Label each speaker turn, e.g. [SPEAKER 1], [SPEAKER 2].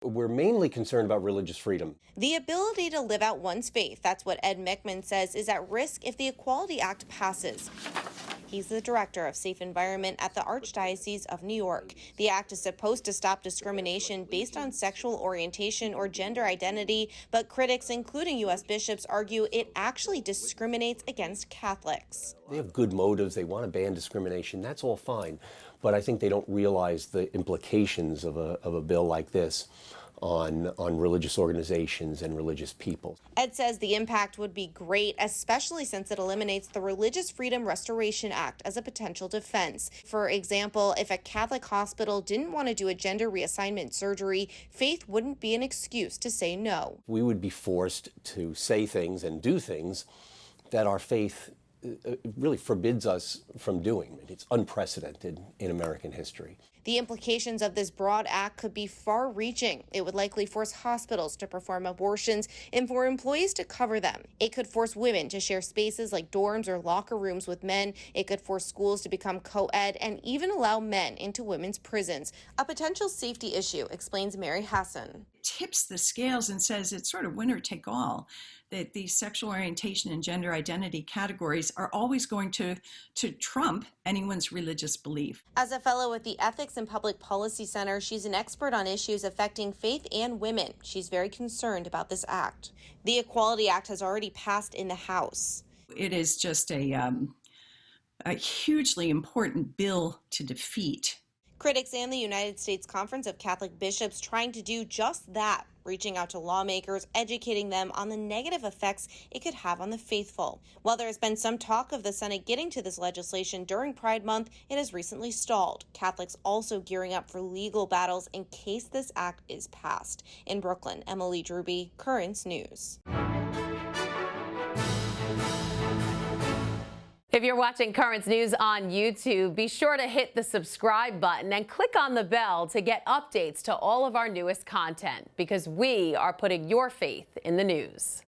[SPEAKER 1] We're mainly concerned about religious freedom.
[SPEAKER 2] The ability to live out one's faith, that's what Ed Mickman says, is at risk if the Equality Act passes. He's the director of Safe Environment at the Archdiocese of New York. The act is supposed to stop discrimination based on sexual orientation or gender identity, but critics, including U.S. bishops, argue it actually discriminates against Catholics.
[SPEAKER 1] They have good motives. They want to ban discrimination. That's all fine. But I think they don't realize the implications of a bill like this on religious organizations and religious people.
[SPEAKER 2] Ed says the impact would be great, especially since it eliminates the Religious Freedom Restoration Act as a potential defense. For example, if a Catholic hospital didn't want to do a gender reassignment surgery, faith wouldn't be an excuse to say no.
[SPEAKER 1] We would be forced to say things and do things that our faith really forbids us from doing. It's unprecedented in American history.
[SPEAKER 2] The implications of this broad act could be far-reaching. It would likely force hospitals to perform abortions and for employees to cover them. It could force women to share spaces like dorms or locker rooms with men. It could force schools to become co-ed and even allow men into women's prisons. A potential safety issue, explains Mary Hassan.
[SPEAKER 3] Tips the scales and says it's sort of winner take all, that these sexual orientation and gender identity categories are always going to trump anyone's religious belief.
[SPEAKER 2] As a fellow at the Ethics and Public Policy Center, she's an expert on issues affecting faith and women. She's very concerned about this act. The Equality Act has already passed in the House.
[SPEAKER 3] It is just a hugely important bill to defeat.
[SPEAKER 2] Critics and the United States Conference of Catholic Bishops trying to do just that, reaching out to lawmakers, educating them on the negative effects it could have on the faithful. While there has been some talk of the Senate getting to this legislation during Pride Month, it has recently stalled. Catholics also gearing up for legal battles in case this act is passed. In Brooklyn, Emily Druby, Currents News.
[SPEAKER 4] If you're watching Currents News on YouTube, be sure to hit the subscribe button and click on the bell to get updates to all of our newest content, because we are putting your faith in the news.